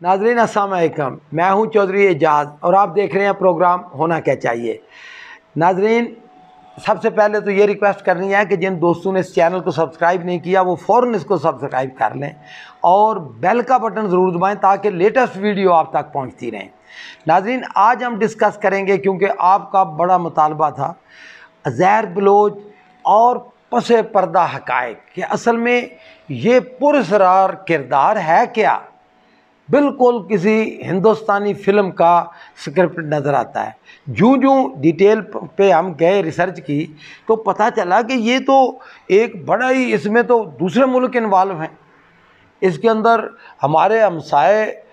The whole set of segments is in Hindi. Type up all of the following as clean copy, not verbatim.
नाज़रीन अस्सलाम वालेकुम, मैं हूं चौधरी एजाज़ और आप देख रहे हैं प्रोग्राम होना क्या चाहिए। नाज़रीन, सबसे पहले तो ये रिक्वेस्ट करनी है कि जिन दोस्तों ने इस चैनल को सब्सक्राइब नहीं किया वो फ़ौरन इसको सब्सक्राइब कर लें और बेल का बटन ज़रूर दबाएं ताकि लेटेस्ट वीडियो आप तक पहुंचती रहें। नाज़रीन, आज हम डिस्कस करेंगे, क्योंकि आपका बड़ा मुतालबा था, अज़हर बलोच और पसे पर्दा हक़ाइक़ कि असल में ये पुरअसरार किरदार है क्या। बिल्कुल किसी हिंदुस्तानी फ़िल्म का स्क्रिप्ट नज़र आता है। जूँ जूँ डिटेल पे हम गए, रिसर्च की, तो पता चला कि ये तो एक बड़ा ही, इसमें तो दूसरे मुल्क इन्वॉल्व हैं। इसके अंदर हमारे हमसाए,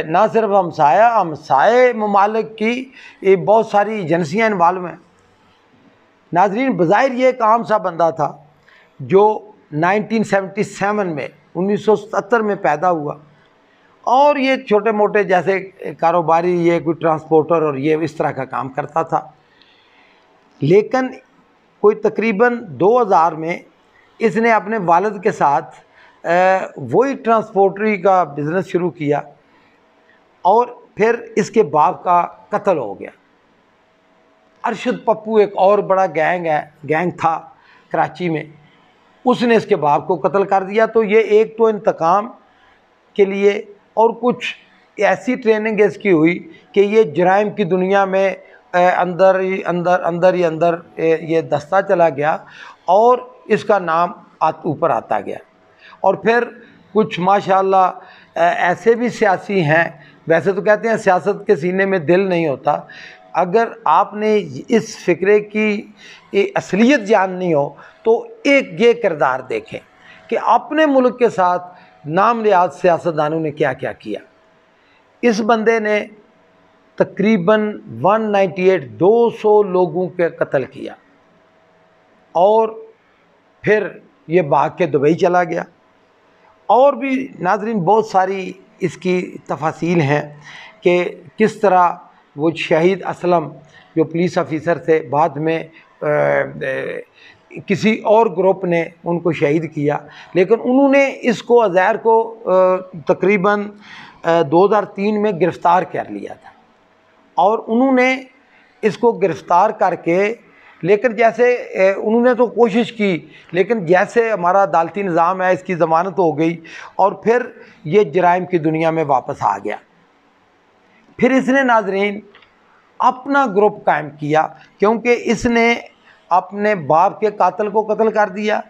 ना सिर्फ हमसाए ममालिक की बहुत सारी एजेंसियाँ इन्वॉल्व हैं। नाज़रीन, बज़ाहिर ये एक आम सा बंदा था जो 1977 में 1970 में पैदा हुआ और ये छोटे मोटे जैसे कारोबारी, ये कोई ट्रांसपोर्टर और ये इस तरह का काम करता था। लेकिन कोई तकरीबन 2000 में इसने अपने वालिद के साथ वही ट्रांसपोर्टरी का बिज़नेस शुरू किया और फिर इसके बाप का कत्ल हो गया। अरशद पप्पू एक और बड़ा गैंग था कराची में, उसने इसके बाप को कत्ल कर दिया। तो ये एक तो इंतकाम के लिए और कुछ ऐसी ट्रेनिंग इसकी हुई कि ये जराइम की दुनिया में अंदर ये दस्ता चला गया और इसका नाम ऊपर आता गया। और फिर कुछ माशाअल्लाह ऐसे भी सियासी हैं, वैसे तो कहते हैं सियासत के सीने में दिल नहीं होता। अगर आपने इस फ़िक्रे की असलियत जाननी हो तो एक ये किरदार देखें कि अपने मुल्क के साथ नाम लिहाज सियासतदानों ने क्या क्या किया। इस बंदे ने तकरीबन 200 लोगों के कत्ल किया और फिर ये भाग के दुबई चला गया। और भी नाज़रीन बहुत सारी इसकी तफासील हैं कि किस तरह वो शहीद असलम जो पुलिस ऑफिसर थे, बाद में किसी और ग्रुप ने उनको शहीद किया, लेकिन उन्होंने इसको अज़हर को तकरीबन 2003 में गिरफ़्तार कर लिया था। और उन्होंने इसको गिरफ़्तार करके, लेकिन जैसे उन्होंने तो कोशिश की, लेकिन जैसे हमारा अदालती निज़ाम है, इसकी ज़मानत हो गई और फिर ये जराइम की दुनिया में वापस आ गया। फिर इसने नाज़रीन अपना ग्रुप कायम किया, क्योंकि इसने अपने बाप के कातिल को कत्ल कर दिया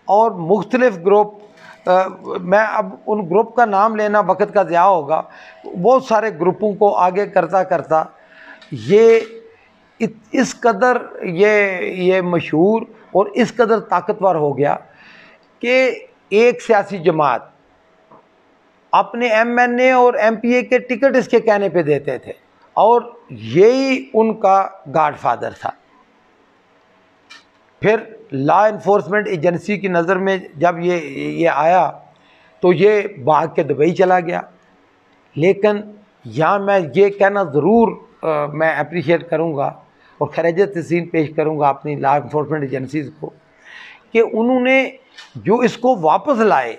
और मुख्तलिफ़ ग्रुप, मैं अब उन ग्रुप का नाम लेना वक्त का ज़्या होगा, बहुत सारे ग्रुपों को आगे करता करता ये इस कदर ये मशहूर और इस कदर ताकतवर हो गया कि एक सियासी जमात अपने MNA और MPA के टिकट इसके कहने पे देते थे और यही उनका गॉडफादर था। फिर लॉ इन्फोर्समेंट एजेंसी की नज़र में जब ये आया तो ये भाग के दुबई चला गया। लेकिन यहाँ मैं ये कहना ज़रूर मैं अप्रिशिएट करूँगा और खराज तहसीन पेश करूँगा अपनी लॉ इन्फोर्समेंट एजेंसीज़ को कि उन्होंने जो इसको वापस लाए।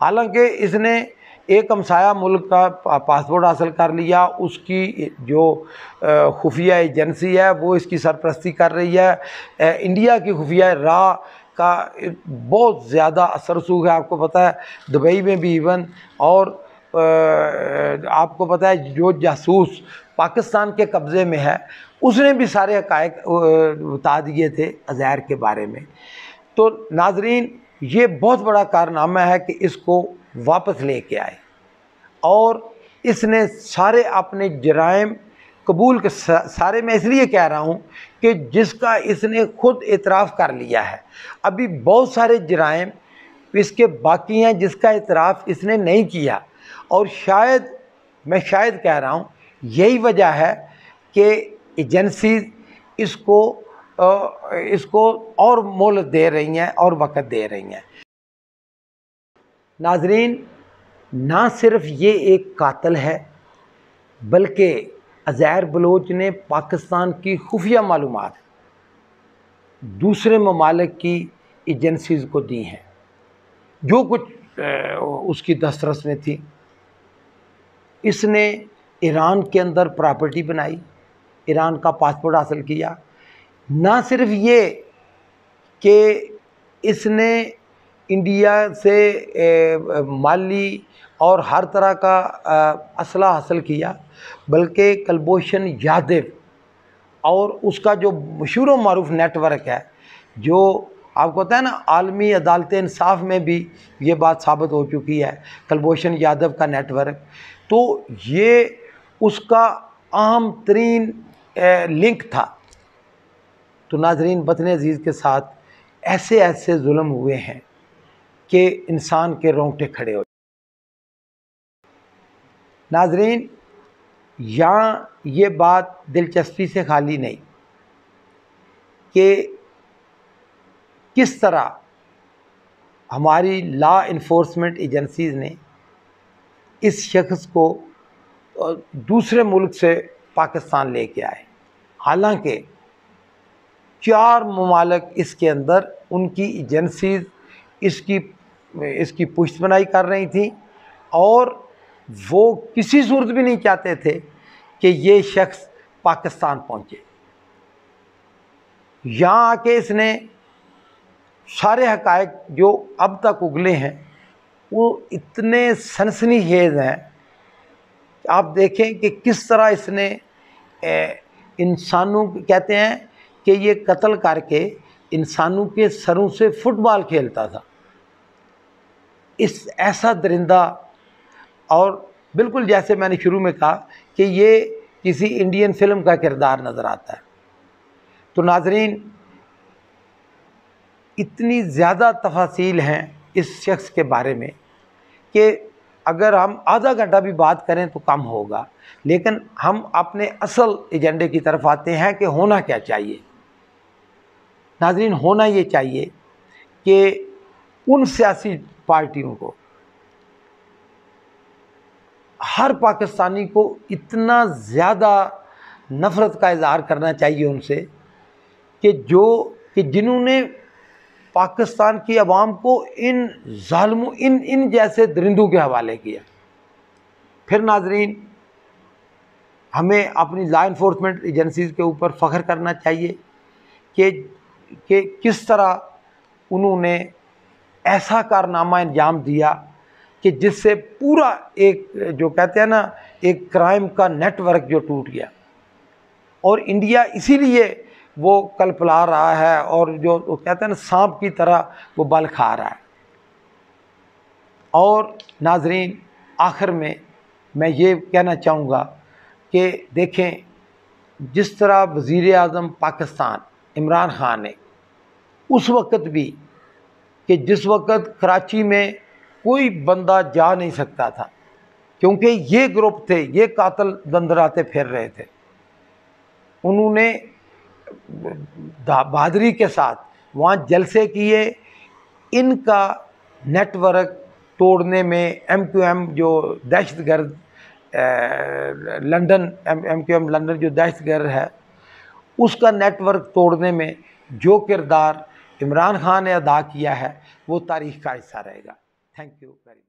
हालांकि इसने एक हमसाया मुल्क का पासपोर्ट हासिल कर लिया, उसकी जो खुफिया एजेंसी है वो इसकी सरपरस्ती कर रही है। इंडिया की खुफिया राह का बहुत ज़्यादा असर रसूख है, आपको पता है, दुबई में भी इवन। और आपको पता है जो जासूस पाकिस्तान के कब्ज़े में है उसने भी सारे हक़ाइक़ बता दिए थे अज़हर के बारे में। तो नाज़रीन, ये बहुत बड़ा कारनामा है कि इसको वापस लेके आए और इसने सारे अपने जराइम कबूल के सारे, मैं इसलिए कह रहा हूँ कि जिसका इसने खुद इतराफ़ कर लिया है। अभी बहुत सारे जराइम इसके बाकी हैं जिसका इतराफ़ इसने नहीं किया और मैं शायद कह रहा हूँ यही वजह है कि एजेंसी इसको और मोहलत दे रही हैं और वक़्त दे रही हैं। नाज़रीन, ना सिर्फ ये एक कातिल है बल्कि अज़हर बलोच ने पाकिस्तान की खुफिया मालूमात दूसरे ममालिक की एजेंसीज़ को दी हैं, जो कुछ उसकी दस्तरस में थी। इसने ईरान के अंदर प्रॉपर्टी बनाई, ईरान का पासपोर्ट हासिल किया। ना सिर्फ ये कि इसने इंडिया से माली और हर तरह का असला हासिल किया, बल्कि कुलभूषण जाधव और उसका जो मशहूर व मारूफ नेटवर्क है, जो आपको पता है ना, आलमी अदालत इंसाफ में भी ये बात साबित हो चुकी है, कुलभूषण यादव का नेटवर्क, तो ये उसका अहम तरीन लिंक था। तो नाजरीन, वतन अजीज़ के साथ ऐसे ऐसे जुल्म हुए हैं कि इंसान के रोंगटे खड़े हो। नाजरीन, यहाँ ये बात दिलचस्पी से खाली नहीं कि किस तरह हमारी लॉ इन्फोर्समेंट एजेंसीज़ ने इस शख्स को दूसरे मुल्क से पाकिस्तान लेके आए। हालांकि 4 ममालिक इसके अंदर उनकी एजेंसीज़ इसकी पुष्टबनाई कर रही थी और वो किसी सूरत भी नहीं चाहते थे कि ये शख्स पाकिस्तान पहुँचे। यहाँ आके इसने सारे हक़ाइक़ जो अब तक उगले हैं वो इतने सनसनीखेज़ हैं। आप देखें कि किस तरह इसने इंसानों, कहते हैं कि ये कत्ल करके इंसानों के सरों से फुटबॉल खेलता था। इस ऐसा दरिंदा, और बिल्कुल जैसे मैंने शुरू में कहा कि ये किसी इंडियन फिल्म का किरदार नज़र आता है। तो नाजरीन, इतनी ज़्यादा तफासील हैं इस शख्स के बारे में कि अगर हम आधा घंटा भी बात करें तो कम होगा, लेकिन हम अपने असल एजेंडे की तरफ आते हैं कि होना क्या चाहिए। नाजरीन, होना ये चाहिए कि उन सियासी पार्टियों को, हर पाकिस्तानी को इतना ज़्यादा नफ़रत का इज़हार करना चाहिए उनसे कि जिन्होंने पाकिस्तान की आवाम को इन ज़ालिमों, इन जैसे दरिंदों के हवाले किया। फिर नाजरीन, हमें अपनी लॉ इन्फोर्समेंट एजेंसीज़ के ऊपर फ़ख्र करना चाहिए कि किस तरह उन्होंने ऐसा कारनामा अंजाम दिया कि जिससे पूरा एक, जो कहते हैं ना, एक क्राइम का नेटवर्क जो टूट गया। और इंडिया इसीलिए वो कलपला रहा है और जो वो कहते हैं ना, सांप की तरह वो बल खा रहा है। और नाजरीन, आखिर में मैं ये कहना चाहूँगा कि देखें, जिस तरह वज़ीर आज़म पाकिस्तान इमरान ख़ान ने उस वक़्त भी, कि जिस वक़्त कराची में कोई बंदा जा नहीं सकता था क्योंकि ये ग्रुप थे, ये कातिल दंदराते फिर रहे थे, उन्होंने बहादुरी के साथ वहाँ जलसे किए। इनका नेटवर्क तोड़ने में MQM जो दहशतगर्द लंदन, MQM लंदन जो दहशतगर्द है, उसका नेटवर्क तोड़ने में जो किरदार इमरान ख़ान ने अदा किया है वो तारीख़ का हिस्सा रहेगा। Thank you very much.